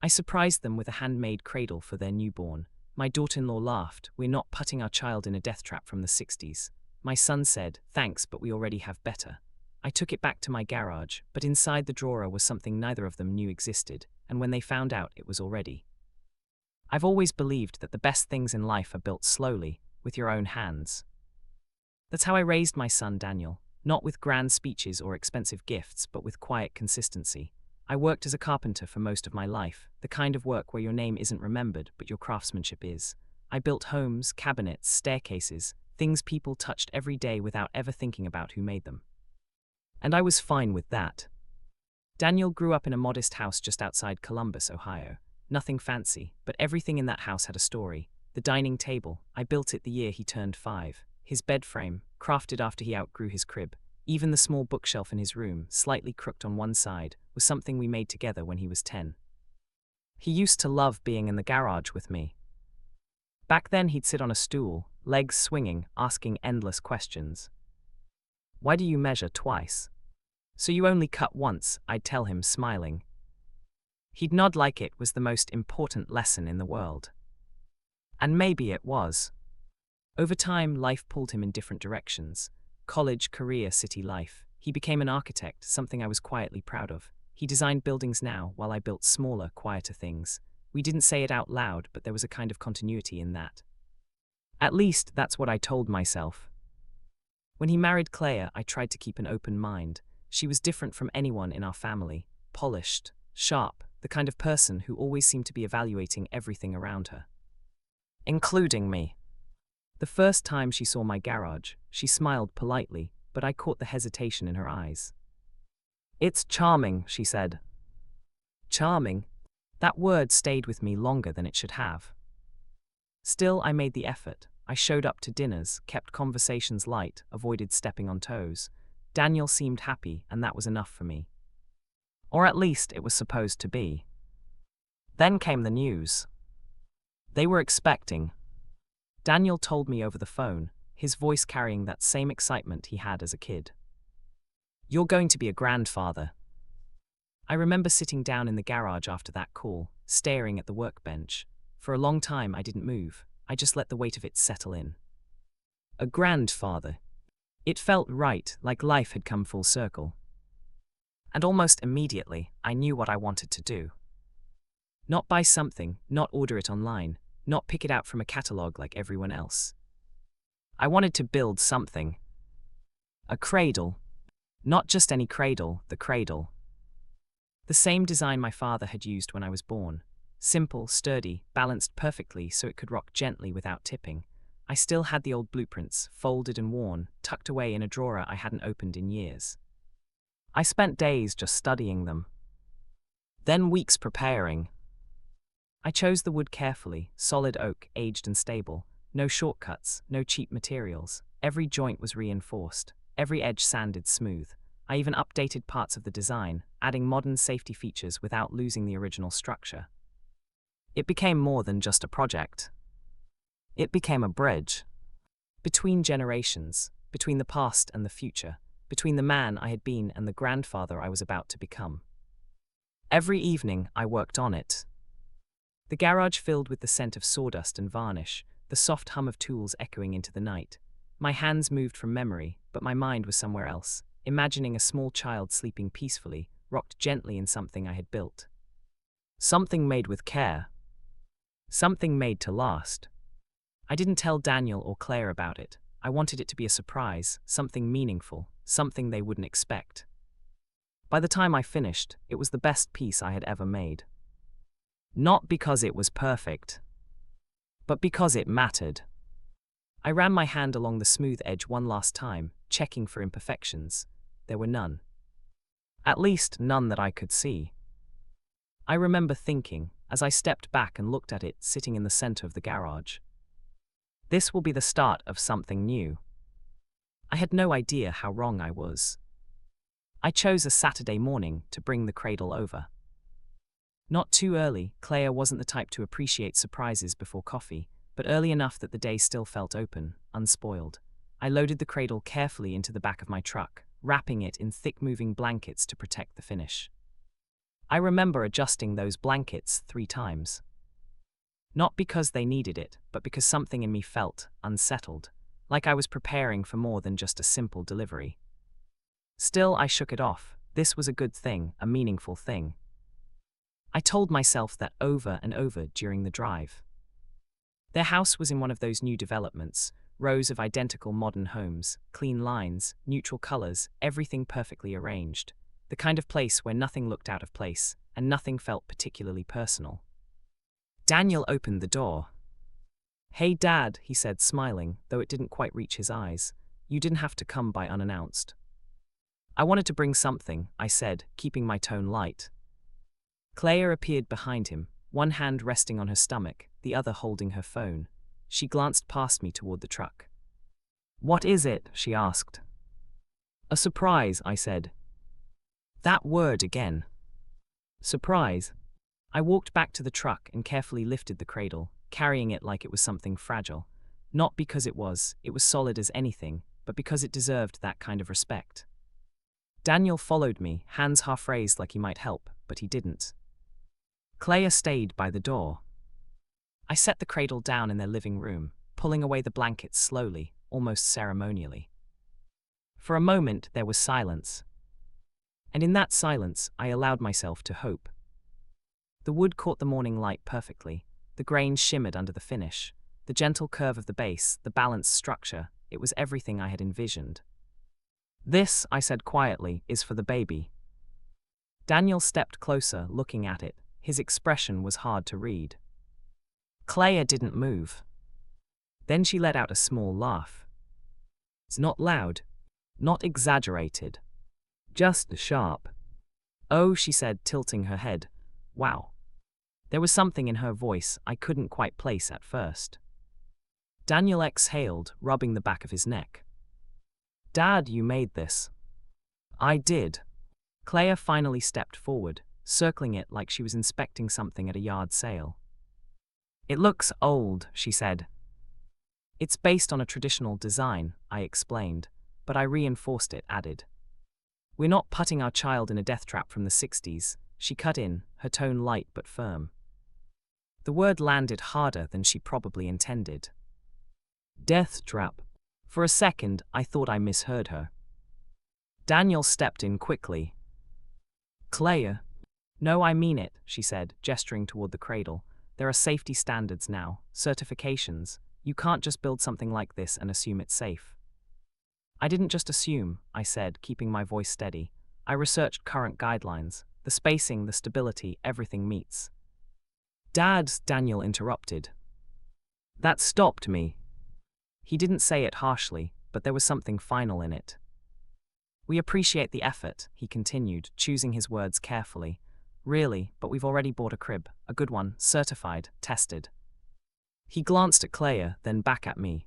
I surprised them with a handmade cradle for their newborn. My daughter-in-law laughed. "We're not putting our child in a death trap from the 60s. My son said, "Thanks, but we already have better." I took it back to my garage, but inside the drawer was something neither of them knew existed, and when they found out, it was already. I've always believed that the best things in life are built slowly, with your own hands. That's how I raised my son Daniel, not with grand speeches or expensive gifts, but with quiet consistency. I worked as a carpenter for most of my life, the kind of work where your name isn't remembered, but your craftsmanship is. I built homes, cabinets, staircases, things people touched every day without ever thinking about who made them. And I was fine with that. Daniel grew up in a modest house just outside Columbus, Ohio. Nothing fancy, but everything in that house had a story. The dining table, I built it the year he turned 5. His bed frame, crafted after he outgrew his crib. Even the small bookshelf in his room, slightly crooked on one side, was something we made together when he was 10. He used to love being in the garage with me. Back then he'd sit on a stool, legs swinging, asking endless questions. "Why do you measure twice?" "So you only cut once," I'd tell him, smiling. He'd nod like it was the most important lesson in the world. And maybe it was. Over time, life pulled him in different directions. College, career, city life. He became an architect, something I was quietly proud of. He designed buildings now, while I built smaller, quieter things. We didn't say it out loud, but there was a kind of continuity in that. At least, that's what I told myself. When he married Claire, I tried to keep an open mind. She was different from anyone in our family. Polished, sharp, the kind of person who always seemed to be evaluating everything around her. Including me. The first time she saw my garage, she smiled politely, but I caught the hesitation in her eyes. "It's charming," she said. Charming? That word stayed with me longer than it should have. Still, I made the effort. I showed up to dinners, kept conversations light, avoided stepping on toes. Daniel seemed happy, and that was enough for me. Or at least it was supposed to be. Then came the news. They were expecting. Daniel told me over the phone, his voice carrying that same excitement he had as a kid. "You're going to be a grandfather." I remember sitting down in the garage after that call, staring at the workbench. For a long time I didn't move, I just let the weight of it settle in. A grandfather. It felt right, like life had come full circle. And almost immediately, I knew what I wanted to do. Not buy something, not order it online, not pick it out from a catalog like everyone else. I wanted to build something. A cradle. Not just any cradle, the cradle. The same design my father had used when I was born. Simple, sturdy, balanced perfectly so it could rock gently without tipping. I still had the old blueprints, folded and worn, tucked away in a drawer I hadn't opened in years. I spent days just studying them. Then weeks preparing. I chose the wood carefully, solid oak, aged and stable. No shortcuts, no cheap materials. Every joint was reinforced, every edge sanded smooth. I even updated parts of the design, adding modern safety features without losing the original structure. It became more than just a project. It became a bridge. Between generations, between the past and the future, between the man I had been and the grandfather I was about to become. Every evening I worked on it. The garage filled with the scent of sawdust and varnish, the soft hum of tools echoing into the night. My hands moved from memory, but my mind was somewhere else, imagining a small child sleeping peacefully, rocked gently in something I had built. Something made with care. Something made to last. I didn't tell Daniel or Claire about it. I wanted it to be a surprise, something meaningful, something they wouldn't expect. By the time I finished, it was the best piece I had ever made. Not because it was perfect, but because it mattered. I ran my hand along the smooth edge one last time, checking for imperfections. There were none. At least none that I could see. I remember thinking, as I stepped back and looked at it sitting in the center of the garage. This will be the start of something new. I had no idea how wrong I was. I chose a Saturday morning to bring the cradle over. Not too early, Claire wasn't the type to appreciate surprises before coffee, but early enough that the day still felt open, unspoiled. I loaded the cradle carefully into the back of my truck, wrapping it in thick moving blankets to protect the finish. I remember adjusting those blankets 3 times. Not because they needed it, but because something in me felt unsettled, like I was preparing for more than just a simple delivery. Still, I shook it off. This was a good thing, a meaningful thing. I told myself that over and over during the drive. Their house was in one of those new developments, rows of identical modern homes, clean lines, neutral colors, everything perfectly arranged. The kind of place where nothing looked out of place, and nothing felt particularly personal. Daniel opened the door. "Hey Dad," he said, smiling, though it didn't quite reach his eyes. "You didn't have to come by unannounced." "I wanted to bring something," I said, keeping my tone light. Claire appeared behind him, one hand resting on her stomach, the other holding her phone. She glanced past me toward the truck. "What is it?" she asked. "A surprise," I said. That word again. Surprise. I walked back to the truck and carefully lifted the cradle, carrying it like it was something fragile. Not because it was solid as anything, but because it deserved that kind of respect. Daniel followed me, hands half raised like he might help, but he didn't. Claire stayed by the door. I set the cradle down in their living room, pulling away the blankets slowly, almost ceremonially. For a moment there was silence. And in that silence, I allowed myself to hope. The wood caught the morning light perfectly. The grain shimmered under the finish. The gentle curve of the base, the balanced structure, it was everything I had envisioned. "This," I said quietly, "is for the baby." Daniel stepped closer, looking at it. His expression was hard to read. Claire didn't move. Then she let out a small laugh. It's not loud, not exaggerated, just sharp. "Oh," she said, tilting her head. "Wow." There was something in her voice I couldn't quite place at first. Daniel exhaled, rubbing the back of his neck. "Dad, you made this." "I did." Claire finally stepped forward, circling it like she was inspecting something at a yard sale. "It looks old," she said. "It's based on a traditional design," I explained, but I reinforced it, added. "We're not putting our child in a death trap from the 60s, she cut in, her tone light but firm. The word landed harder than she probably intended. Death trap. For a second, I thought I misheard her. Daniel stepped in quickly. "Claire." "No, I mean it," she said, gesturing toward the cradle. "There are safety standards now, certifications. You can't just build something like this and assume it's safe." "I didn't just assume," I said, keeping my voice steady. "I researched current guidelines. The spacing, the stability, everything meets." "Dad," Daniel interrupted. That stopped me. He didn't say it harshly, but there was something final in it. "We appreciate the effort," he continued, choosing his words carefully. "Really, but we've already bought a crib, a good one, certified, tested." He glanced at Claire, then back at me.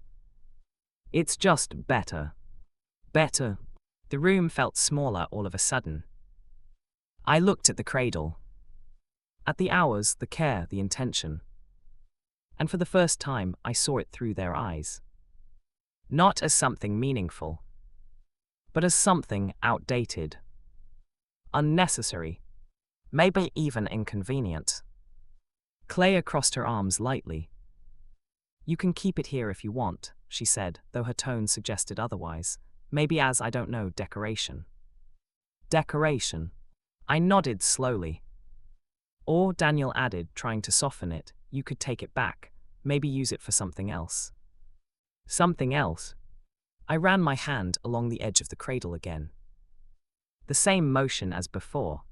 "It's just better." Better. The room felt smaller all of a sudden. I looked at the cradle. At the hours, the care, the intention. And for the first time, I saw it through their eyes. Not as something meaningful, but as something outdated, unnecessary, maybe even inconvenient. Claire crossed her arms lightly. "You can keep it here if you want," she said, though her tone suggested otherwise. "Maybe as, I don't know, decoration." "Decoration?" I nodded slowly. "Or," Daniel added, trying to soften it, "you could take it back, maybe use it for something else." Something else? I ran my hand along the edge of the cradle again. The same motion as before.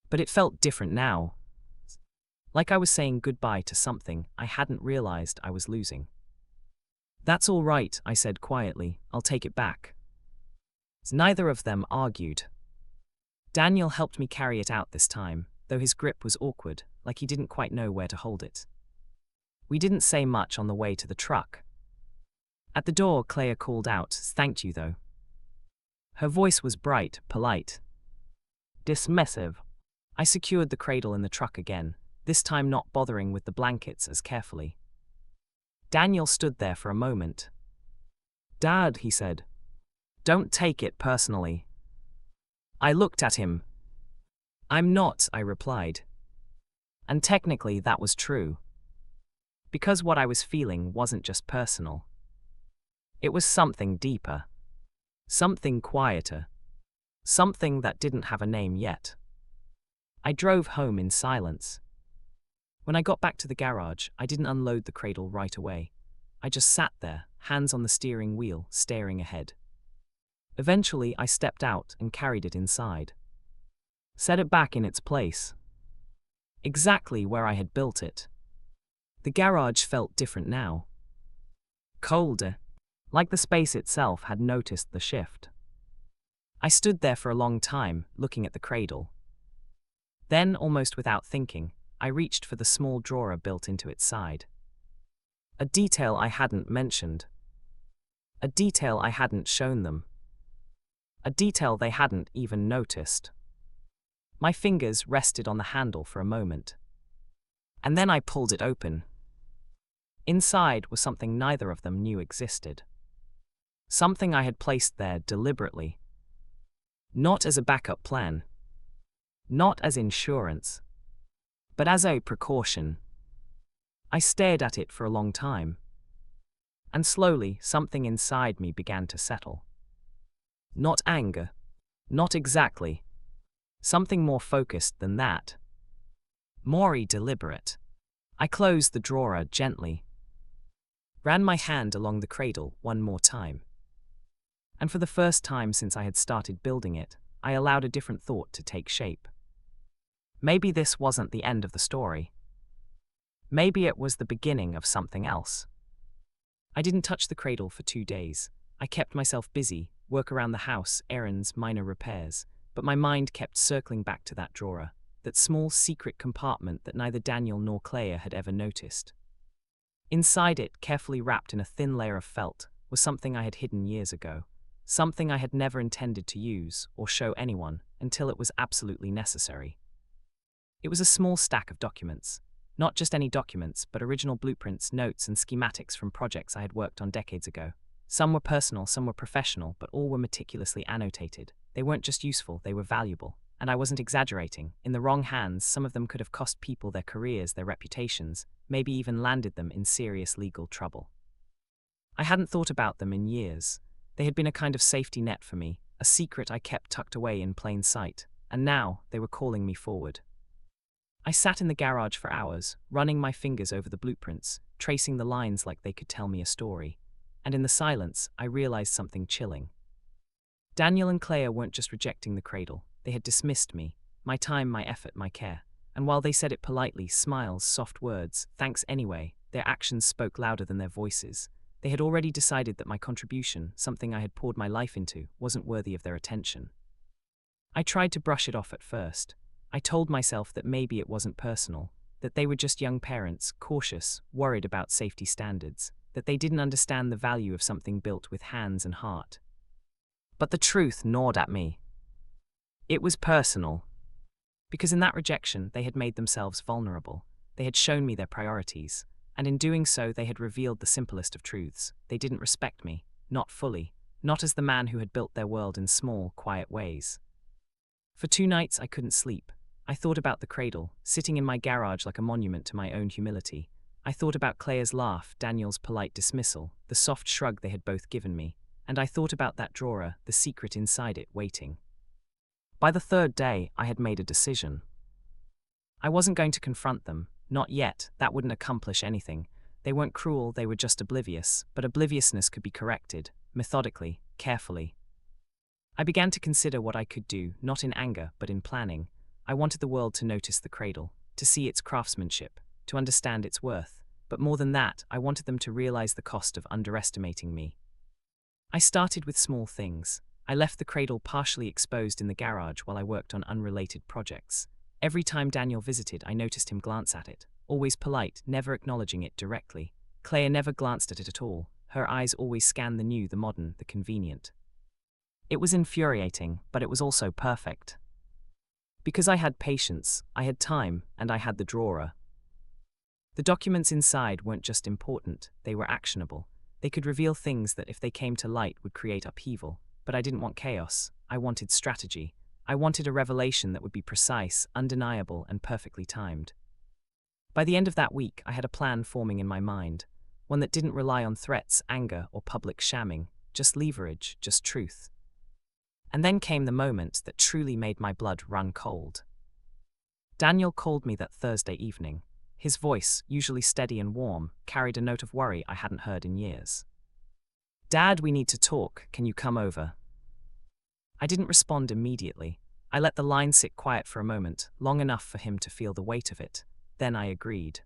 But it felt different now. Like I was saying goodbye to something I hadn't realized I was losing. "That's all right," I said quietly. "I'll take it back." Neither of them argued. Daniel helped me carry it out this time, though his grip was awkward, like he didn't quite know where to hold it. We didn't say much on the way to the truck. At the door, Claire called out, "Thanked you, though." Her voice was bright, polite. Dismissive. I secured the cradle in the truck again, this time not bothering with the blankets as carefully. Daniel stood there for a moment. "Dad," he said. "Don't take it personally." I looked at him. I'm not, I replied. And technically that was true. Because what I was feeling wasn't just personal. It was something deeper. Something quieter. Something that didn't have a name yet. I drove home in silence. When I got back to the garage, I didn't unload the cradle right away. I just sat there, hands on the steering wheel, staring ahead. Eventually, I stepped out and carried it inside. Set it back in its place. Exactly where I had built it. The garage felt different now. Colder. Like the space itself had noticed the shift. I stood there for a long time, looking at the cradle. Then, almost without thinking, I reached for the small drawer built into its side. A detail I hadn't mentioned. A detail I hadn't shown them. A detail they hadn't even noticed. My fingers rested on the handle for a moment. And then I pulled it open. Inside was something neither of them knew existed. Something I had placed there deliberately. Not as a backup plan. Not as insurance. But as a precaution. I stared at it for a long time. And slowly, something inside me began to settle. Not anger. Not exactly. Something more focused than that. More deliberate. I closed the drawer gently. Ran my hand along the cradle one more time. And for the first time since I had started building it, I allowed a different thought to take shape. Maybe this wasn't the end of the story. Maybe it was the beginning of something else. I didn't touch the cradle for 2 days. I kept myself busy, work around the house, errands, minor repairs, but my mind kept circling back to that drawer, that small secret compartment that neither Daniel nor Claire had ever noticed. Inside it, carefully wrapped in a thin layer of felt, was something I had hidden years ago, something I had never intended to use or show anyone until it was absolutely necessary. It was a small stack of documents. Not just any documents, but original blueprints, notes, and schematics from projects I had worked on decades ago. Some were personal, some were professional, but all were meticulously annotated. They weren't just useful, they were valuable. And I wasn't exaggerating. In the wrong hands, some of them could have cost people their careers, their reputations, maybe even landed them in serious legal trouble. I hadn't thought about them in years. They had been a kind of safety net for me, a secret I kept tucked away in plain sight, and now they were calling me forward. I sat in the garage for hours, running my fingers over the blueprints, tracing the lines like they could tell me a story. And in the silence, I realized something chilling. Daniel and Claire weren't just rejecting the cradle. They had dismissed me, my time, my effort, my care. And while they said it politely, smiles, soft words, thanks anyway, their actions spoke louder than their voices. They had already decided that my contribution, something I had poured my life into, wasn't worthy of their attention. I tried to brush it off at first. I told myself that maybe it wasn't personal, that they were just young parents, cautious, worried about safety standards, that they didn't understand the value of something built with hands and heart. But the truth gnawed at me. It was personal. Because in that rejection, they had made themselves vulnerable. They had shown me their priorities. And in doing so, they had revealed the simplest of truths. They didn't respect me, not fully, not as the man who had built their world in small, quiet ways. For 2 nights, I couldn't sleep. I thought about the cradle, sitting in my garage like a monument to my own humility. I thought about Claire's laugh, Daniel's polite dismissal, the soft shrug they had both given me. And I thought about that drawer, the secret inside it, waiting. By the 3rd day, I had made a decision. I wasn't going to confront them. Not yet, that wouldn't accomplish anything. They weren't cruel, they were just oblivious, but obliviousness could be corrected, methodically, carefully. I began to consider what I could do, not in anger, but in planning. I wanted the world to notice the cradle, to see its craftsmanship, to understand its worth, but more than that, I wanted them to realize the cost of underestimating me. I started with small things. I left the cradle partially exposed in the garage while I worked on unrelated projects. Every time Daniel visited, I noticed him glance at it, always polite, never acknowledging it directly. Claire never glanced at it at all. Her eyes always scanned the new, the modern, the convenient. It was infuriating, but it was also perfect. Because I had patience, I had time, and I had the drawer. The documents inside weren't just important, they were actionable. They could reveal things that, if they came to light, would create upheaval. But I didn't want chaos, I wanted strategy. I wanted a revelation that would be precise, undeniable, and perfectly timed. By the end of that week, I had a plan forming in my mind, one that didn't rely on threats, anger, or public shamming, just leverage, just truth. And then came the moment that truly made my blood run cold. Daniel called me that Thursday evening. His voice, usually steady and warm, carried a note of worry I hadn't heard in years. "Dad, we need to talk. Can you come over?" I didn't respond immediately. I let the line sit quiet for a moment, long enough for him to feel the weight of it. Then I agreed.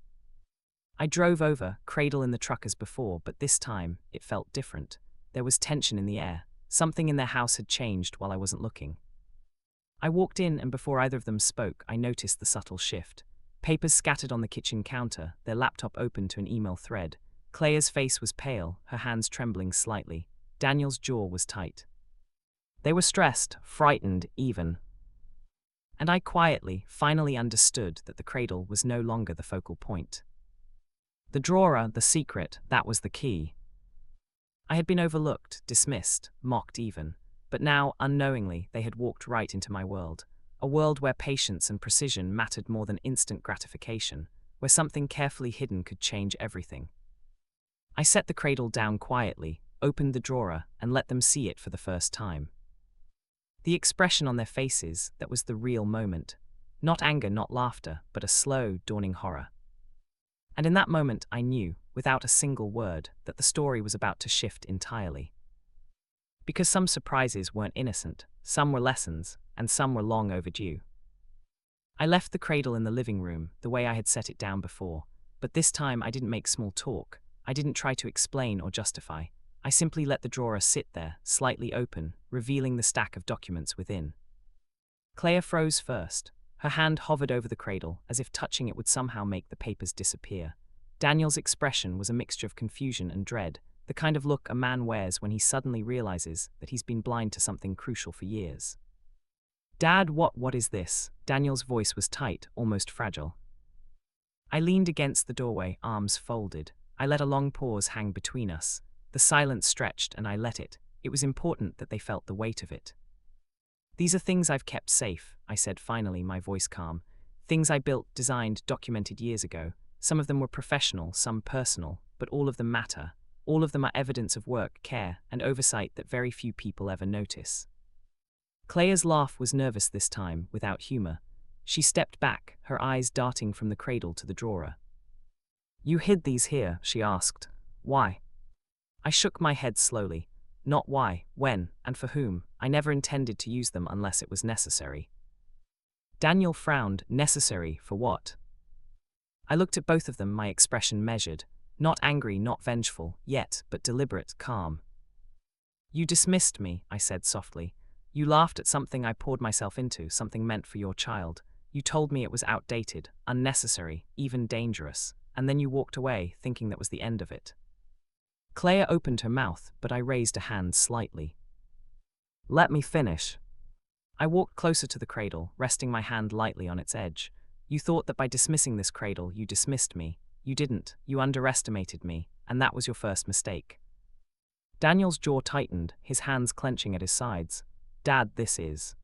I drove over, Cradle in the truck as before, but this time it felt different. There was tension in the air. Something in their house had changed while I wasn't looking. I walked in, and before either of them spoke, I noticed the subtle shift. Papers scattered on the kitchen counter, their laptop open to an email thread. Claire's face was pale, her hands trembling slightly. Daniel's jaw was tight. They were stressed, frightened, even. And I quietly, finally understood that the Cradle was no longer the focal point. The drawer, the secret, that was the key. I had been overlooked, dismissed, mocked even, but now, unknowingly, they had walked right into my world. A world where patience and precision mattered more than instant gratification, where something carefully hidden could change everything. I set the Cradle down quietly, opened the drawer, and let them see it for the first time. The expression on their faces, that was the real moment. Not anger, not laughter, but a slow, dawning horror. And in that moment I knew, without a single word, that the story was about to shift entirely. Because some surprises weren't innocent, some were lessons, and some were long overdue. I left the Cradle in the living room, the way I had set it down before, but this time I didn't make small talk. I didn't try to explain or justify. I simply let the drawer sit there, slightly open, revealing the stack of documents within. Claire froze first. Her hand hovered over the Cradle, as if touching it would somehow make the papers disappear. Daniel's expression was a mixture of confusion and dread, the kind of look a man wears when he suddenly realizes that he's been blind to something crucial for years. "Dad, what is this?" Daniel's voice was tight, almost fragile. I leaned against the doorway, arms folded. I let a long pause hang between us. The silence stretched, and I let it. It was important that they felt the weight of it. "These are things I've kept safe," I said finally, my voice calm. "Things I built, designed, documented years ago. Some of them were professional, some personal, but all of them matter. All of them are evidence of work, care, and oversight that very few people ever notice." Claire's laugh was nervous this time, without humor. She stepped back, her eyes darting from the Cradle to the drawer. "You hid these here?" she asked. "Why?" I shook my head slowly. Not why, when, and for whom. I never intended to use them unless it was necessary. Daniel frowned. Necessary for what? I looked at both of them, my expression measured. Not angry, not vengeful, yet, but deliberate, calm. "You dismissed me," I said softly. "You laughed at something I poured myself into, something meant for your child. You told me it was outdated, unnecessary, even dangerous, and then you walked away, thinking that was the end of it." Claire opened her mouth, but I raised a hand slightly. "Let me finish." I walked closer to the Cradle, resting my hand lightly on its edge. "You thought that by dismissing this Cradle, you dismissed me. You didn't. You underestimated me, and that was your first mistake." Daniel's jaw tightened, his hands clenching at his sides. "Dad, this is..."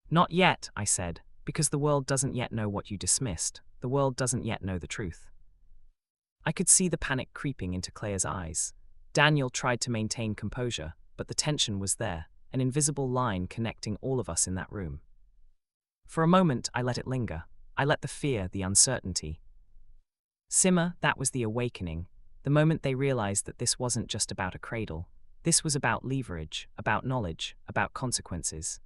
"Not yet," I said, "because the world doesn't yet know what you dismissed. The world doesn't yet know the truth." I could see the panic creeping into Claire's eyes. Daniel tried to maintain composure, but the tension was there, an invisible line connecting all of us in that room. For a moment, I let it linger. I let the fear, the uncertainty simmer. That was the awakening, the moment they realized that this wasn't just about a Cradle. This was about leverage, about knowledge, about consequences.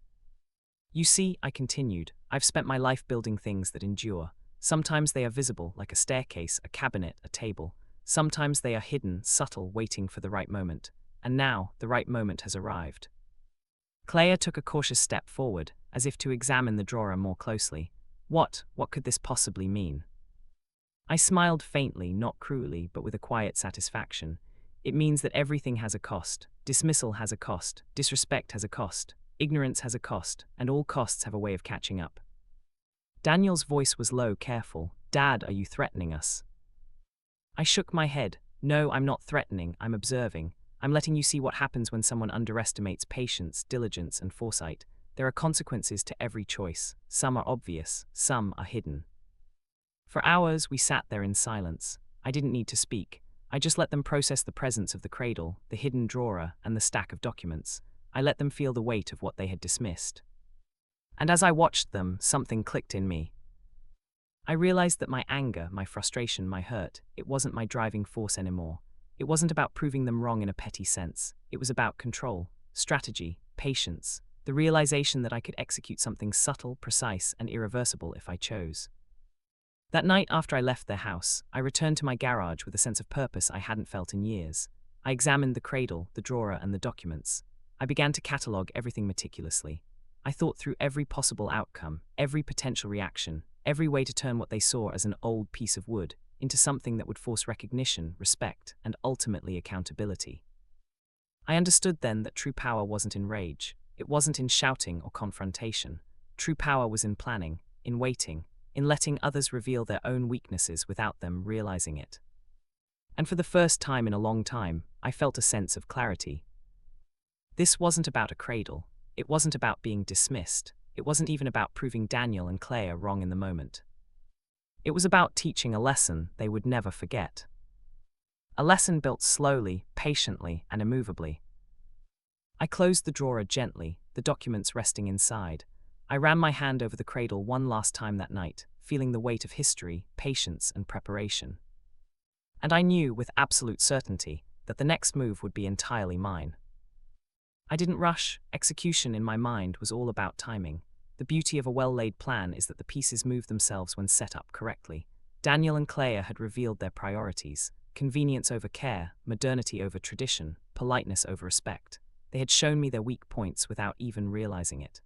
"You see," I continued, "I've spent my life building things that endure. Sometimes they are visible, like a staircase, a cabinet, a table. Sometimes they are hidden, subtle, waiting for the right moment. And now, the right moment has arrived." Claire took a cautious step forward, as if to examine the drawer more closely. What could this possibly mean? I smiled faintly, not cruelly, but with a quiet satisfaction. "It means that everything has a cost. Dismissal has a cost. Disrespect has a cost. Ignorance has a cost, and all costs have a way of catching up." Daniel's voice was low, careful. "Dad, are you threatening us?" I shook my head. "No, I'm not threatening, I'm observing. I'm letting you see what happens when someone underestimates patience, diligence, and foresight. There are consequences to every choice. Some are obvious, some are hidden. For hours, we sat there in silence. I didn't need to speak. I just let them process the presence of the cradle, the hidden drawer, and the stack of documents. I let them feel the weight of what they had dismissed. And as I watched them, something clicked in me. I realized that my anger, my frustration, my hurt, it wasn't my driving force anymore. It wasn't about proving them wrong in a petty sense. It was about control, strategy, patience, the realization that I could execute something subtle, precise, and irreversible if I chose. That night after I left their house, I returned to my garage with a sense of purpose I hadn't felt in years. I examined the cradle, the drawer, and the documents. I began to catalogue everything meticulously. I thought through every possible outcome, every potential reaction, every way to turn what they saw as an old piece of wood into something that would force recognition, respect, and ultimately accountability. I understood then that true power wasn't in rage. It wasn't in shouting or confrontation. True power was in planning, in waiting, in letting others reveal their own weaknesses without them realizing it. And for the first time in a long time, I felt a sense of clarity. This wasn't about a cradle. It wasn't about being dismissed. It wasn't even about proving Daniel and Claire wrong in the moment. It was about teaching a lesson they would never forget. A lesson built slowly, patiently, and immovably. I closed the drawer gently, the documents resting inside. I ran my hand over the cradle one last time that night, feeling the weight of history, patience, and preparation. And I knew with absolute certainty that the next move would be entirely mine. I didn't rush. Execution in my mind was all about timing. The beauty of a well-laid plan is that the pieces move themselves when set up correctly. Daniel and Claire had revealed their priorities: convenience over care, modernity over tradition, politeness over respect. They had shown me their weak points without even realizing it.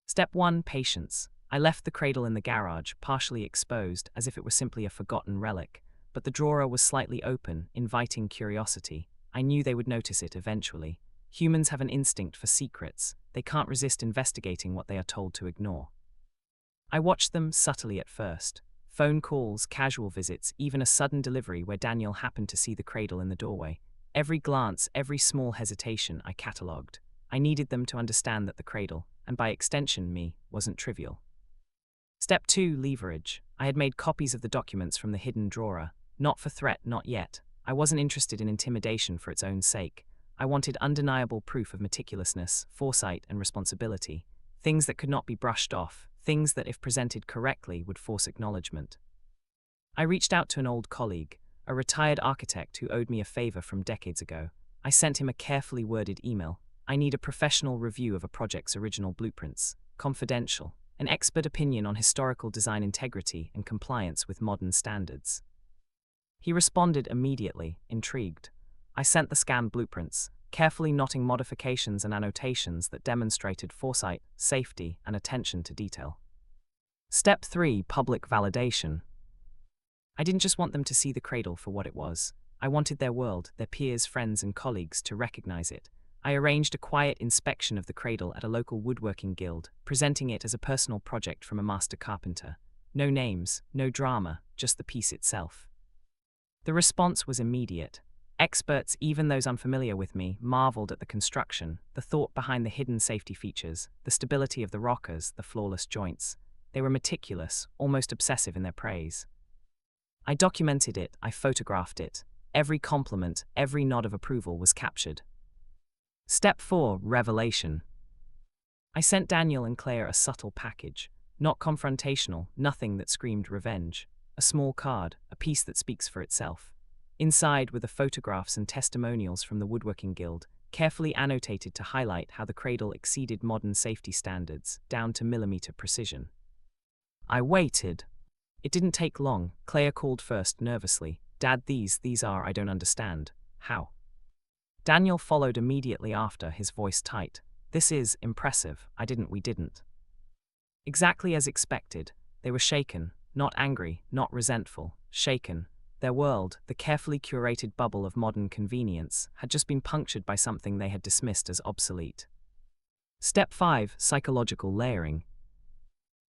Step 1: patience. I left the cradle in the garage, partially exposed, as if it were simply a forgotten relic, but the drawer was slightly open, inviting curiosity. I knew they would notice it eventually. Humans have an instinct for secrets. They can't resist investigating what they are told to ignore. I watched them subtly at first. Phone calls, casual visits, even a sudden delivery where Daniel happened to see the cradle in the doorway. Every glance, every small hesitation, I catalogued. I needed them to understand that the cradle, and by extension me, wasn't trivial. Step 2: leverage. I had made copies of the documents from the hidden drawer. Not for threat, not yet. I wasn't interested in intimidation for its own sake. I wanted undeniable proof of meticulousness, foresight, and responsibility. Things that could not be brushed off, things that, if presented correctly, would force acknowledgement. I reached out to an old colleague, a retired architect who owed me a favor from decades ago. I sent him a carefully worded email. I need a professional review of a project's original blueprints, confidential, an expert opinion on historical design integrity and compliance with modern standards. He responded immediately, intrigued. I sent the scanned blueprints, carefully noting modifications and annotations that demonstrated foresight, safety, and attention to detail. Step 3: public validation. I didn't just want them to see the cradle for what it was. I wanted their world, their peers, friends, and colleagues to recognize it. I arranged a quiet inspection of the cradle at a local woodworking guild, presenting it as a personal project from a master carpenter. No names, no drama, just the piece itself. The response was immediate. Experts, even those unfamiliar with me, marveled at the construction, the thought behind the hidden safety features, the stability of the rockers, the flawless joints. They were meticulous, almost obsessive in their praise. I documented it, I photographed it. Every compliment, every nod of approval was captured. Step 4: revelation. I sent Daniel and Claire a subtle package, not confrontational, nothing that screamed revenge. A small card, a piece that speaks for itself. Inside were the photographs and testimonials from the Woodworking Guild, carefully annotated to highlight how the cradle exceeded modern safety standards, down to millimeter precision. I waited. It didn't take long. Claire called first, nervously. "Dad, these are, I don't understand. How?" Daniel followed immediately after, his voice tight. "This is impressive. We didn't." Exactly as expected. They were shaken, not angry, not resentful, shaken. Their world, the carefully curated bubble of modern convenience, had just been punctured by something they had dismissed as obsolete. Step 5: psychological layering.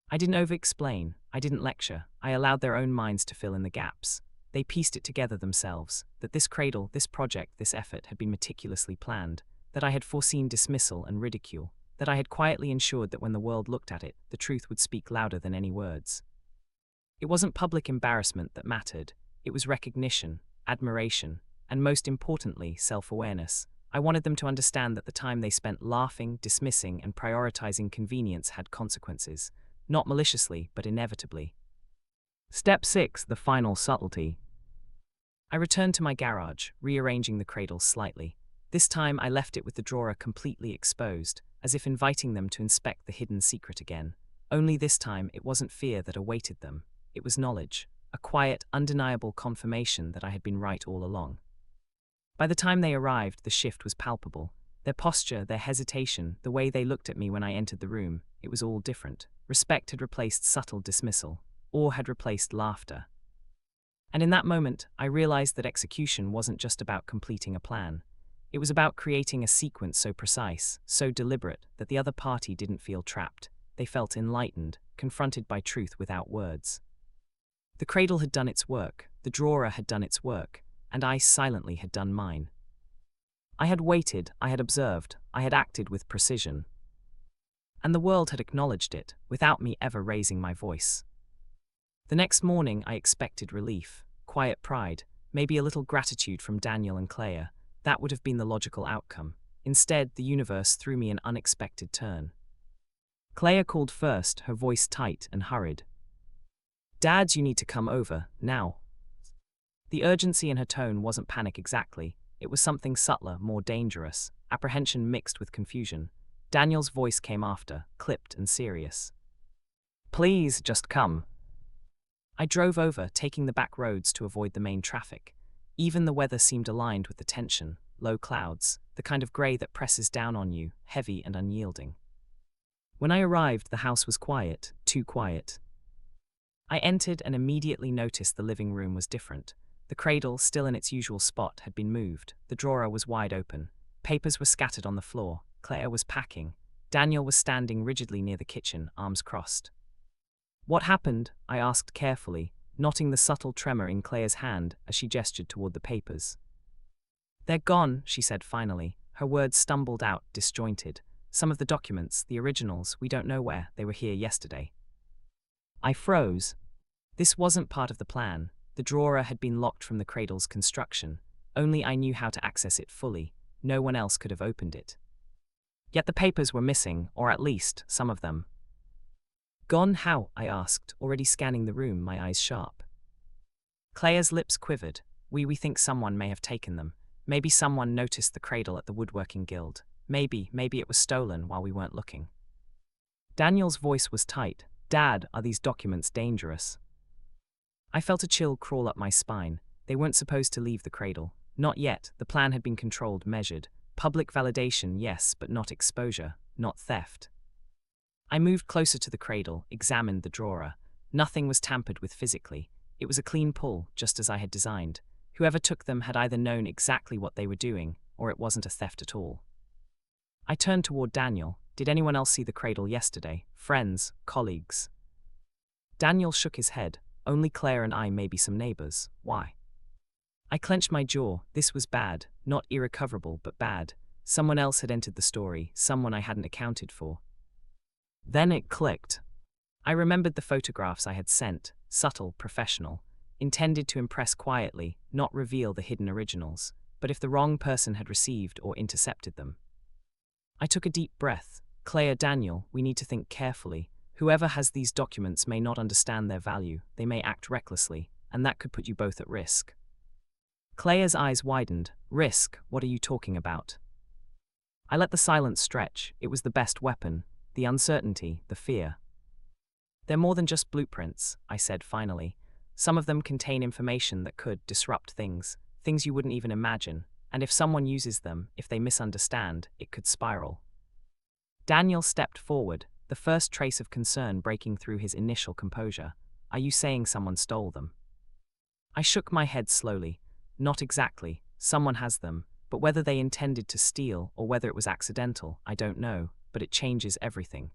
I didn't over-explain, I didn't lecture, I allowed their own minds to fill in the gaps. They pieced it together themselves, that this cradle, this project, this effort had been meticulously planned, that I had foreseen dismissal and ridicule. that I had quietly ensured that when the world looked at it, the truth would speak louder than any words. It wasn't public embarrassment that mattered, it was recognition, admiration, and most importantly, self-awareness. I wanted them to understand that the time they spent laughing, dismissing, and prioritizing convenience had consequences, not maliciously, but inevitably. Step 6. The final subtlety. I returned to my garage, rearranging the cradle slightly. This time I left it with the drawer completely exposed, as if inviting them to inspect the hidden secret again. Only this time it wasn't fear that awaited them, it was knowledge, a quiet, undeniable confirmation that I had been right all along. By the time they arrived, the shift was palpable. Their posture, their hesitation, the way they looked at me when I entered the room, it was all different. Respect had replaced subtle dismissal. Awe had replaced laughter. And in that moment, I realized that execution wasn't just about completing a plan. It was about creating a sequence so precise, so deliberate, that the other party didn't feel trapped. They felt enlightened, confronted by truth without words. The cradle had done its work, the drawer had done its work, and I silently had done mine. I had waited, I had observed, I had acted with precision. And the world had acknowledged it, without me ever raising my voice. The next morning I expected relief, quiet pride, maybe a little gratitude from Daniel and Claire. That would have been the logical outcome. Instead, the universe threw me an unexpected turn. Claire called first, her voice tight and hurried. "Dad, you need to come over, now." The urgency in her tone wasn't panic exactly. It was something subtler, more dangerous, apprehension mixed with confusion. Daniel's voice came after, clipped and serious. "Please, just come." I drove over, taking the back roads to avoid the main traffic. Even the weather seemed aligned with the tension, low clouds, the kind of grey that presses down on you, heavy and unyielding. When I arrived, the house was quiet, too quiet. I entered and immediately noticed the living room was different. The cradle, still in its usual spot, had been moved. The drawer was wide open. Papers were scattered on the floor. Claire was packing. Daniel was standing rigidly near the kitchen, arms crossed. "What happened?" I asked carefully, noting the subtle tremor in Claire's hand as she gestured toward the papers. "They're gone," she said finally. Her words stumbled out, disjointed. "Some of the documents, the originals, we don't know where. They were here yesterday." I froze. This wasn't part of the plan. The drawer had been locked from the cradle's construction. Only I knew how to access it fully. No one else could have opened it. Yet the papers were missing, or at least some of them. "Gone how?" I asked, already scanning the room, my eyes sharp. Claire's lips quivered. We think someone may have taken them. Maybe someone noticed the cradle at the woodworking guild. Maybe it was stolen while we weren't looking. Daniel's voice was tight. "Dad, are these documents dangerous?" I felt a chill crawl up my spine. They weren't supposed to leave the cradle. Not yet. The plan had been controlled, measured. Public validation, yes, but not exposure, not theft. I moved closer to the cradle, examined the drawer. Nothing was tampered with physically. It was a clean pull, just as I had designed. Whoever took them had either known exactly what they were doing, or it wasn't a theft at all. I turned toward Daniel. "Did anyone else see the cradle yesterday? Friends? Colleagues?" Daniel shook his head. "Only Claire and I, maybe some neighbors." "Why?" I clenched my jaw. This was bad. Not irrecoverable, but bad. Someone else had entered the story, someone I hadn't accounted for. Then it clicked. I remembered the photographs I had sent, subtle, professional, intended to impress quietly, not reveal the hidden originals. But if the wrong person had received or intercepted them? I took a deep breath. "Claire, Daniel, we need to think carefully. Whoever has these documents may not understand their value. They may act recklessly, and that could put you both at risk." Claire's eyes widened. "Risk? What are you talking about?" I let the silence stretch. It was the best weapon. The uncertainty, the fear. "They're more than just blueprints," I said finally. "Some of them contain information that could disrupt things you wouldn't even imagine. And if someone uses them, if they misunderstand, it could spiral." Daniel stepped forward, the first trace of concern breaking through his initial composure. "Are you saying someone stole them?" I shook my head slowly. "Not exactly. Someone has them, but whether they intended to steal or whether it was accidental, I don't know, but it changes everything."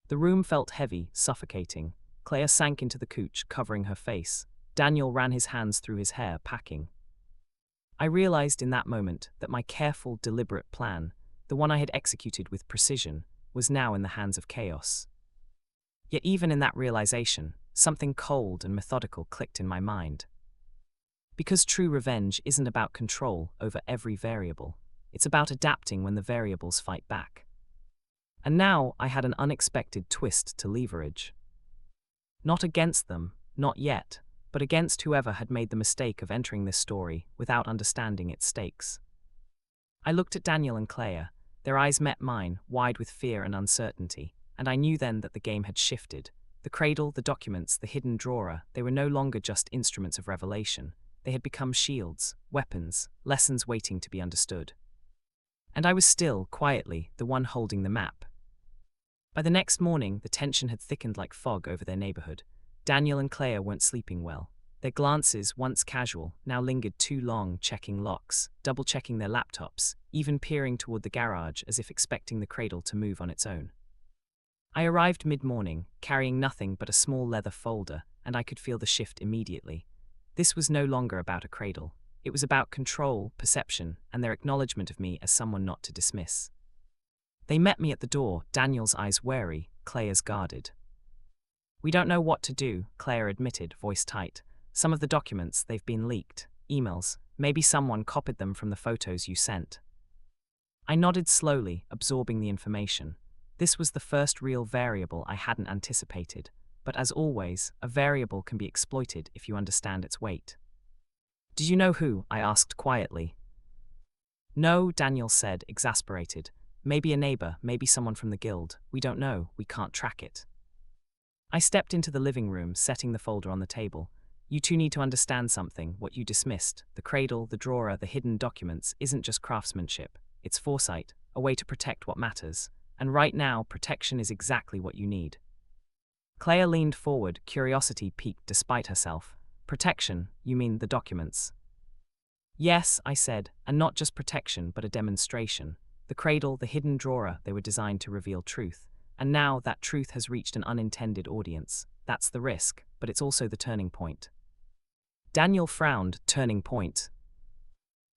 The room felt heavy, suffocating. Claire sank into the couch, covering her face. Daniel ran his hands through his hair, packing. I realized in that moment that my careful, deliberate plan, the one I had executed with precision, was now in the hands of chaos. Yet even in that realization, something cold and methodical clicked in my mind. Because true revenge isn't about control over every variable, it's about adapting when the variables fight back. And now I had an unexpected twist to leverage. Not against them, not yet, but against whoever had made the mistake of entering this story without understanding its stakes. I looked at Daniel and Clea. Their eyes met mine, wide with fear and uncertainty, and I knew then that the game had shifted. The cradle, the documents, the hidden drawer, they were no longer just instruments of revelation. They had become shields, weapons, lessons waiting to be understood. And I was still, quietly, the one holding the map. By the next morning, the tension had thickened like fog over their neighborhood. Daniel and Clea weren't sleeping well. Their glances, once casual, now lingered too long, checking locks, double-checking their laptops, even peering toward the garage as if expecting the cradle to move on its own. I arrived mid-morning, carrying nothing but a small leather folder, and I could feel the shift immediately. This was no longer about a cradle. It was about control, perception, and their acknowledgement of me as someone not to dismiss. They met me at the door, Daniel's eyes wary, Clea's guarded. "We don't know what to do," Clea admitted, voice tight. "Some of the documents, they've been leaked. Emails. Maybe someone copied them from the photos you sent." I nodded slowly, absorbing the information. This was the first real variable I hadn't anticipated. But as always, a variable can be exploited if you understand its weight. "Do you know who?" I asked quietly. "No," Daniel said, exasperated. "Maybe a neighbor, maybe someone from the guild. We don't know, we can't track it." I stepped into the living room, setting the folder on the table. "You two need to understand something, what you dismissed. The cradle, the drawer, the hidden documents isn't just craftsmanship. It's foresight, a way to protect what matters. And right now, protection is exactly what you need." Clea leaned forward, curiosity piqued despite herself. "Protection, you mean the documents?" "Yes," I said, "and not just protection, but a demonstration. The cradle, the hidden drawer, they were designed to reveal truth. And now that truth has reached an unintended audience. That's the risk, but it's also the turning point." Daniel frowned, turning point.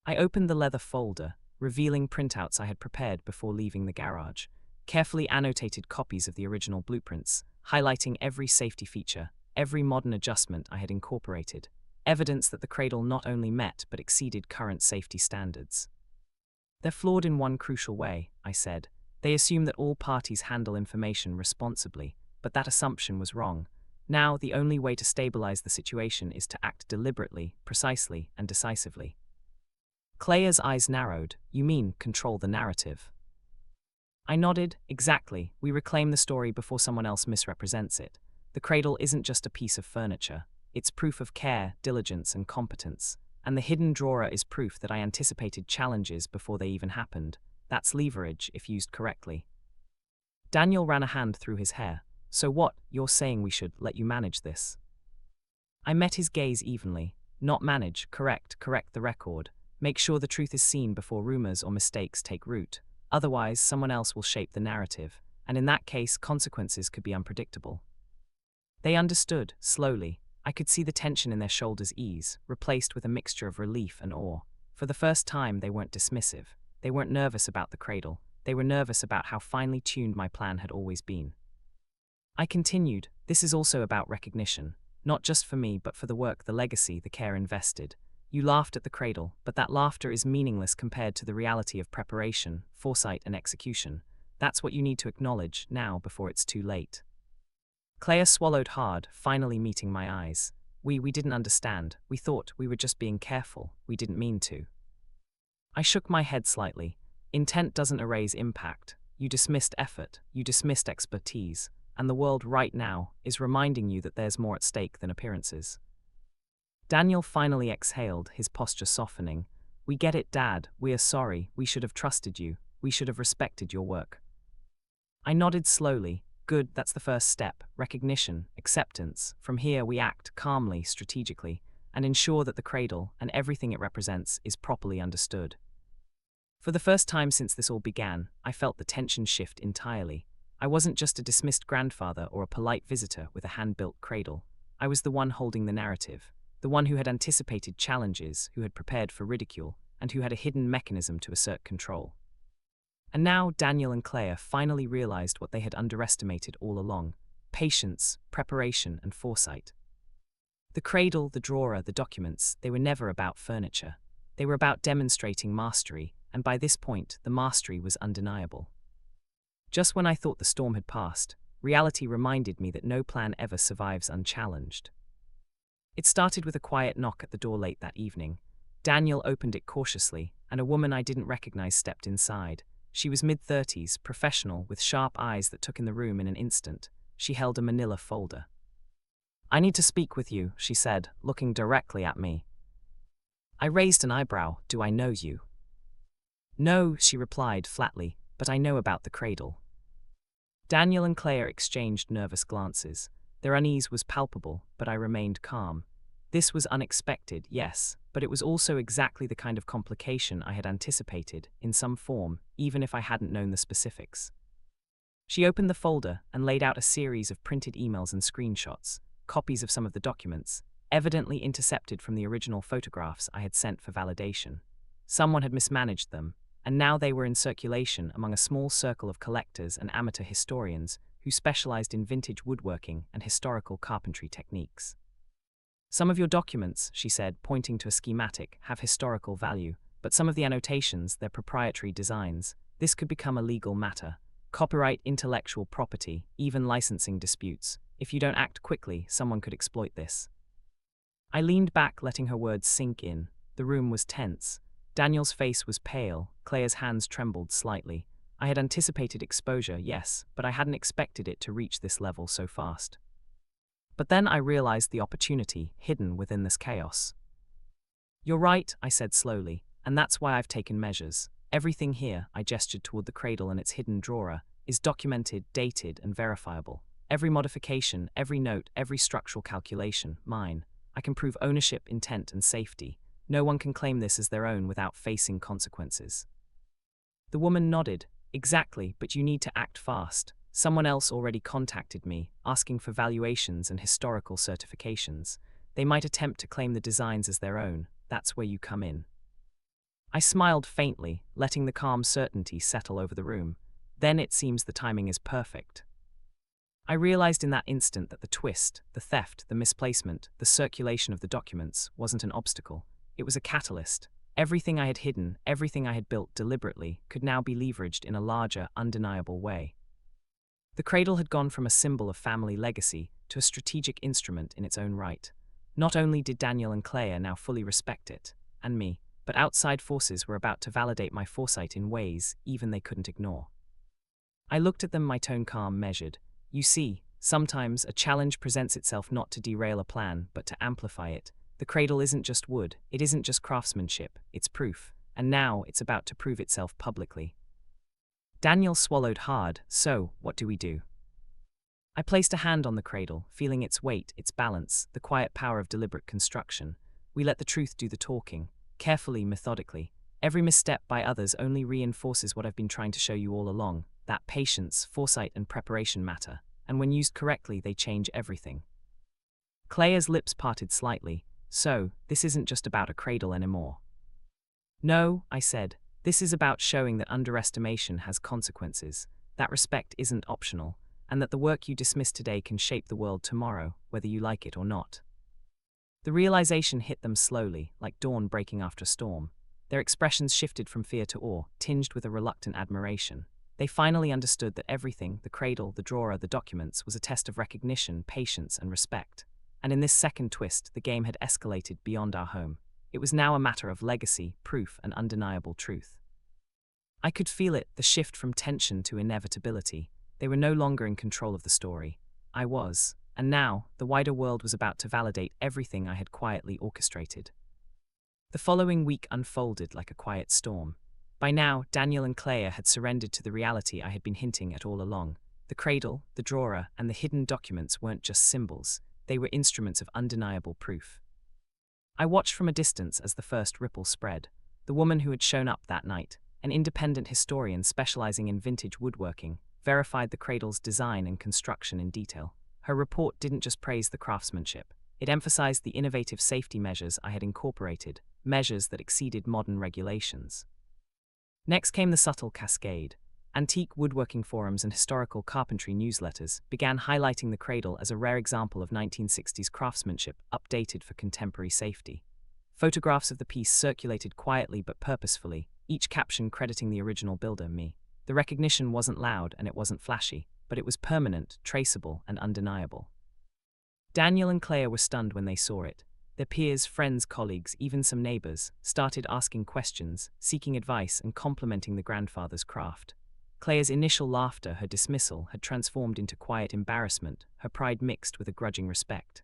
I opened the leather folder, revealing printouts I had prepared before leaving the garage. Carefully annotated copies of the original blueprints, highlighting every safety feature, every modern adjustment I had incorporated. Evidence that the cradle not only met but exceeded current safety standards. "They're flawed in one crucial way," I said. "They assume that all parties handle information responsibly, but that assumption was wrong. Now, the only way to stabilize the situation is to act deliberately, precisely, and decisively." Clea's eyes narrowed. "You mean control the narrative?" I nodded. "Exactly. We reclaim the story before someone else misrepresents it. The cradle isn't just a piece of furniture. It's proof of care, diligence, and competence. And the hidden drawer is proof that I anticipated challenges before they even happened. That's leverage, if used correctly." Daniel ran a hand through his hair. "So what, you're saying we should let you manage this?" I met his gaze evenly. "Not manage, correct the record. Make sure the truth is seen before rumors or mistakes take root. Otherwise, someone else will shape the narrative, and in that case, consequences could be unpredictable." They understood, slowly. I could see the tension in their shoulders ease, replaced with a mixture of relief and awe. For the first time, they weren't dismissive. They weren't nervous about the cradle. They were nervous about how finely tuned my plan had always been. I continued, "This is also about recognition. Not just for me, but for the work, the legacy, the care invested. You laughed at the cradle, but that laughter is meaningless compared to the reality of preparation, foresight, and execution. That's what you need to acknowledge now before it's too late." Clea swallowed hard, finally meeting my eyes. We didn't understand. We thought we were just being careful. We didn't mean to." I shook my head slightly. "Intent doesn't erase impact. You dismissed effort, you dismissed expertise, and the world right now is reminding you that there's more at stake than appearances." Daniel finally exhaled, his posture softening. "We get it, Dad. We are sorry. We should have trusted you. We should have respected your work." I nodded slowly. "Good, that's the first step. Recognition, acceptance. From here we act calmly, strategically, and ensure that the cradle and everything it represents is properly understood." For the first time since this all began, I felt the tension shift entirely. I wasn't just a dismissed grandfather or a polite visitor with a hand-built cradle. I was the one holding the narrative, the one who had anticipated challenges, who had prepared for ridicule, and who had a hidden mechanism to assert control. And now Daniel and Claire finally realized what they had underestimated all along: patience, preparation, and foresight. The cradle, the drawer, the documents, they were never about furniture. They were about demonstrating mastery, and by this point, the mastery was undeniable. Just when I thought the storm had passed, reality reminded me that no plan ever survives unchallenged. It started with a quiet knock at the door late that evening. Daniel opened it cautiously, and a woman I didn't recognize stepped inside. She was mid-30s, professional, with sharp eyes that took in the room in an instant. She held a manila folder. "I need to speak with you," she said, looking directly at me. I raised an eyebrow. "Do I know you?" "No," she replied flatly, "but I know about the cradle." Daniel and Claire exchanged nervous glances. Their unease was palpable, but I remained calm. This was unexpected, yes, but it was also exactly the kind of complication I had anticipated, in some form, even if I hadn't known the specifics. She opened the folder and laid out a series of printed emails and screenshots, copies of some of the documents, evidently intercepted from the original photographs I had sent for validation. Someone had mismanaged them, and now they were in circulation among a small circle of collectors and amateur historians who specialized in vintage woodworking and historical carpentry techniques. "Some of your documents," she said, pointing to a schematic, "have historical value, but some of the annotations, they're proprietary designs. This could become a legal matter. Copyright, intellectual property, even licensing disputes. If you don't act quickly, someone could exploit this." I leaned back, letting her words sink in. The room was tense. Daniel's face was pale, Claire's hands trembled slightly. I had anticipated exposure, yes, but I hadn't expected it to reach this level so fast. But then I realized the opportunity hidden within this chaos. "You're right," I said slowly, "and that's why I've taken measures. Everything here," I gestured toward the cradle and its hidden drawer, "is documented, dated, and verifiable. Every modification, every note, every structural calculation, mine. I can prove ownership, intent, and safety. No one can claim this as their own without facing consequences." The woman nodded. "Exactly, but you need to act fast. Someone else already contacted me, asking for valuations and historical certifications. They might attempt to claim the designs as their own. That's where you come in." I smiled faintly, letting the calm certainty settle over the room. Then it seems the timing is perfect. I realized in that instant that the twist, the theft, the misplacement, the circulation of the documents wasn't an obstacle. It was a catalyst. Everything I had hidden, everything I had built deliberately, could now be leveraged in a larger, undeniable way. The cradle had gone from a symbol of family legacy to a strategic instrument in its own right. Not only did Daniel and Claire now fully respect it, and me, but outside forces were about to validate my foresight in ways even they couldn't ignore. I looked at them, my tone calm, measured. "You see, sometimes a challenge presents itself not to derail a plan, but to amplify it. The cradle isn't just wood, it isn't just craftsmanship, it's proof, and now it's about to prove itself publicly." Daniel swallowed hard. "So, what do we do?" I placed a hand on the cradle, feeling its weight, its balance, the quiet power of deliberate construction. "We let the truth do the talking, carefully, methodically. Every misstep by others only reinforces what I've been trying to show you all along, that patience, foresight, and preparation matter, and when used correctly, they change everything." Claire's lips parted slightly. "So, this isn't just about a cradle anymore." "No," I said. "This is about showing that underestimation has consequences, that respect isn't optional, and that the work you dismiss today can shape the world tomorrow, whether you like it or not." The realization hit them slowly, like dawn breaking after a storm. Their expressions shifted from fear to awe, tinged with a reluctant admiration. They finally understood that everything, the cradle, the drawer, the documents, was a test of recognition, patience, and respect. And in this second twist, the game had escalated beyond our home. It was now a matter of legacy, proof, and undeniable truth. I could feel it, the shift from tension to inevitability. They were no longer in control of the story. I was, and now, the wider world was about to validate everything I had quietly orchestrated. The following week unfolded like a quiet storm. By now, Daniel and Claire had surrendered to the reality I had been hinting at all along. The cradle, the drawer, and the hidden documents weren't just symbols. They were instruments of undeniable proof. I watched from a distance as the first ripple spread. The woman who had shown up that night, an independent historian specializing in vintage woodworking, verified the cradle's design and construction in detail. Her report didn't just praise the craftsmanship. It emphasized the innovative safety measures I had incorporated, measures that exceeded modern regulations. Next came the subtle cascade. Antique woodworking forums and historical carpentry newsletters began highlighting the cradle as a rare example of 1960s craftsmanship updated for contemporary safety. Photographs of the piece circulated quietly but purposefully, each caption crediting the original builder, me. The recognition wasn't loud and it wasn't flashy, but it was permanent, traceable, and undeniable. Daniel and Claire were stunned when they saw it. Their peers, friends, colleagues, even some neighbors, started asking questions, seeking advice, and complimenting the grandfather's craft. Claire's initial laughter, her dismissal, had transformed into quiet embarrassment, her pride mixed with a grudging respect.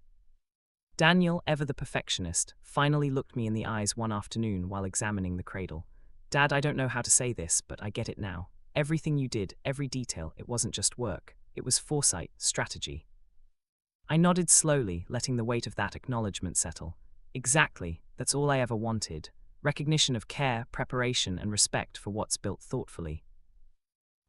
Daniel, ever the perfectionist, finally looked me in the eyes one afternoon while examining the cradle. "Dad, I don't know how to say this, but I get it now. Everything you did, every detail, it wasn't just work. It was foresight, strategy." I nodded slowly, letting the weight of that acknowledgement settle. Exactly, that's all I ever wanted. Recognition of care, preparation, and respect for what's built thoughtfully.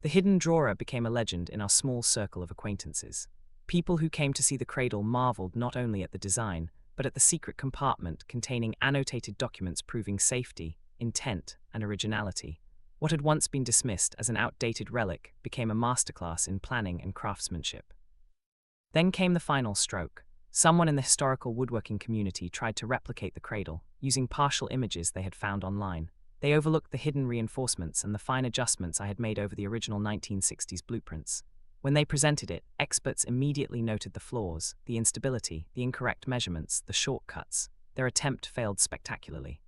The hidden drawer became a legend in our small circle of acquaintances. People who came to see the cradle marveled not only at the design, but at the secret compartment containing annotated documents proving safety, intent, and originality. What had once been dismissed as an outdated relic became a masterclass in planning and craftsmanship. Then came the final stroke. Someone in the historical woodworking community tried to replicate the cradle, using partial images they had found online. They overlooked the hidden reinforcements and the fine adjustments I had made over the original 1960s blueprints. When they presented it, experts immediately noted the flaws, the instability, the incorrect measurements, the shortcuts. Their attempt failed spectacularly.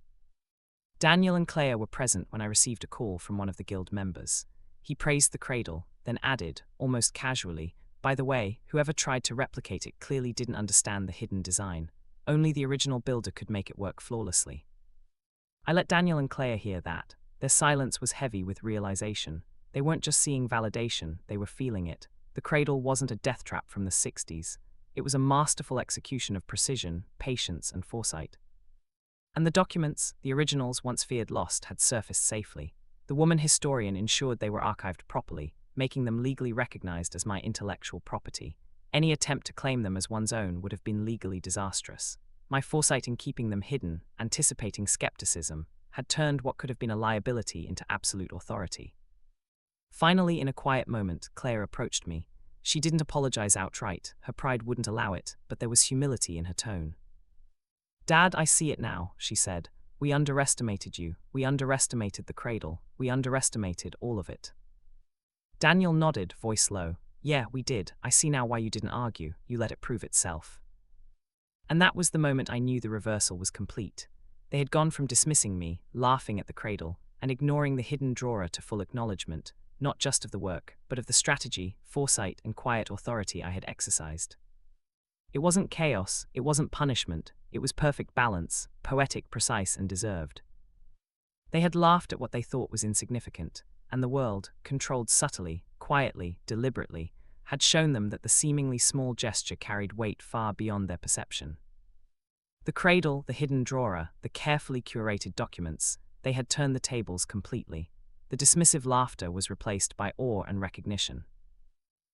Daniel and Claire were present when I received a call from one of the guild members. He praised the cradle, then added, almost casually, "By the way, whoever tried to replicate it clearly didn't understand the hidden design. Only the original builder could make it work flawlessly." I let Daniel and Claire hear that. Their silence was heavy with realization. They weren't just seeing validation, they were feeling it. The cradle wasn't a death trap from the 60s. It was a masterful execution of precision, patience, and foresight. And the documents, the originals once feared lost, had surfaced safely. The woman historian ensured they were archived properly, making them legally recognized as my intellectual property. Any attempt to claim them as one's own would have been legally disastrous. My foresight in keeping them hidden, anticipating skepticism, had turned what could have been a liability into absolute authority. Finally, in a quiet moment, Claire approached me. She didn't apologize outright, her pride wouldn't allow it, but there was humility in her tone. "Dad, I see it now," she said. "We underestimated you. We underestimated the cradle. We underestimated all of it." Daniel nodded, voice low. "Yeah, we did. I see now why you didn't argue. You let it prove itself." And that was the moment I knew the reversal was complete. They had gone from dismissing me, laughing at the cradle, and ignoring the hidden drawer to full acknowledgement, not just of the work, but of the strategy, foresight, and quiet authority I had exercised. It wasn't chaos, it wasn't punishment, it was perfect balance, poetic, precise, and deserved. They had laughed at what they thought was insignificant, and the world, controlled subtly, quietly, deliberately, had shown them that the seemingly small gesture carried weight far beyond their perception. The cradle, the hidden drawer, the carefully curated documents, they had turned the tables completely. The dismissive laughter was replaced by awe and recognition.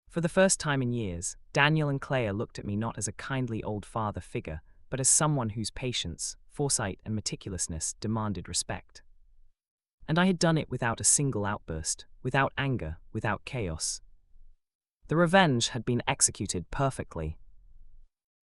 For the first time in years, Daniel and Claire looked at me not as a kindly old father figure, but as someone whose patience, foresight, and meticulousness demanded respect. And I had done it without a single outburst, without anger, without chaos. The revenge had been executed perfectly.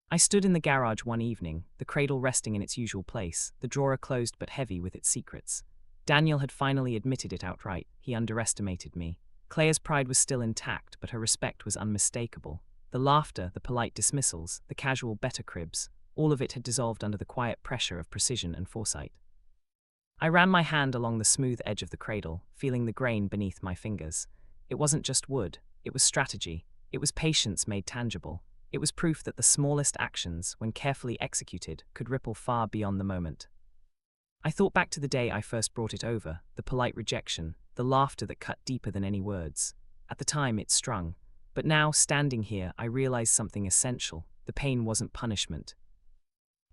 I stood in the garage one evening, the cradle resting in its usual place, the drawer closed but heavy with its secrets. Daniel had finally admitted it outright. He underestimated me. Claire's pride was still intact, but her respect was unmistakable. The laughter, the polite dismissals, the casual better cribs, all of it had dissolved under the quiet pressure of precision and foresight. I ran my hand along the smooth edge of the cradle, feeling the grain beneath my fingers. It wasn't just wood, it was strategy. It was patience made tangible. It was proof that the smallest actions, when carefully executed, could ripple far beyond the moment. I thought back to the day I first brought it over, the polite rejection, the laughter that cut deeper than any words. At the time, it strung. But now, standing here, I realized something essential. The pain wasn't punishment.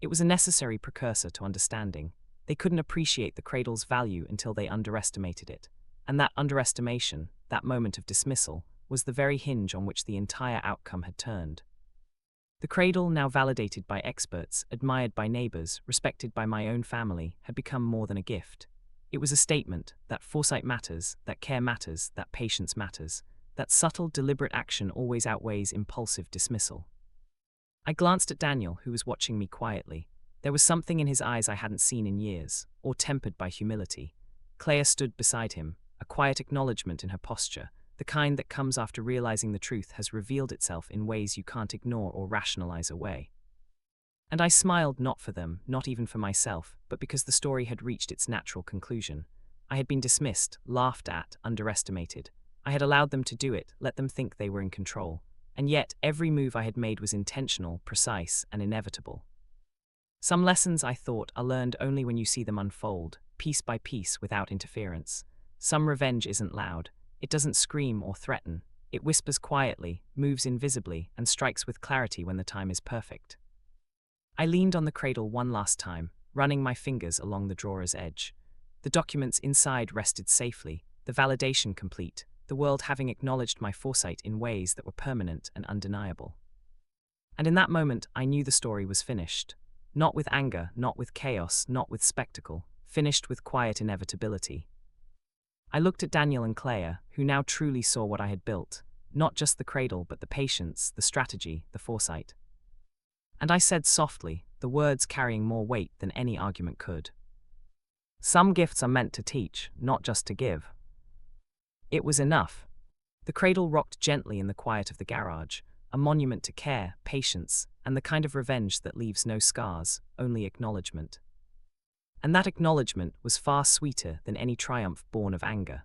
It was a necessary precursor to understanding. They couldn't appreciate the cradle's value until they underestimated it. And that underestimation, that moment of dismissal, was the very hinge on which the entire outcome had turned. The cradle, now validated by experts, admired by neighbors, respected by my own family, had become more than a gift. It was a statement that foresight matters, that care matters, that patience matters, that subtle, deliberate action always outweighs impulsive dismissal. I glanced at Daniel, who was watching me quietly. There was something in his eyes I hadn't seen in years, or tempered by humility. Clea stood beside him, a quiet acknowledgement in her posture, the kind that comes after realizing the truth has revealed itself in ways you can't ignore or rationalize away. And I smiled, not for them, not even for myself, but because the story had reached its natural conclusion. I had been dismissed, laughed at, underestimated. I had allowed them to do it, let them think they were in control. And yet, every move I had made was intentional, precise, and inevitable. Some lessons, I thought, are learned only when you see them unfold, piece by piece, without interference. Some revenge isn't loud. It doesn't scream or threaten. It whispers quietly, moves invisibly, and strikes with clarity when the time is perfect. I leaned on the cradle one last time, running my fingers along the drawer's edge. The documents inside rested safely, the validation complete, the world having acknowledged my foresight in ways that were permanent and undeniable. And in that moment, I knew the story was finished. Not with anger, not with chaos, not with spectacle, finished with quiet inevitability. I looked at Daniel and Clea, who now truly saw what I had built, not just the cradle, but the patience, the strategy, the foresight. And I said softly, the words carrying more weight than any argument could. Some gifts are meant to teach, not just to give. It was enough. The cradle rocked gently in the quiet of the garage, a monument to care, patience, and the kind of revenge that leaves no scars, only acknowledgement. And that acknowledgement was far sweeter than any triumph born of anger.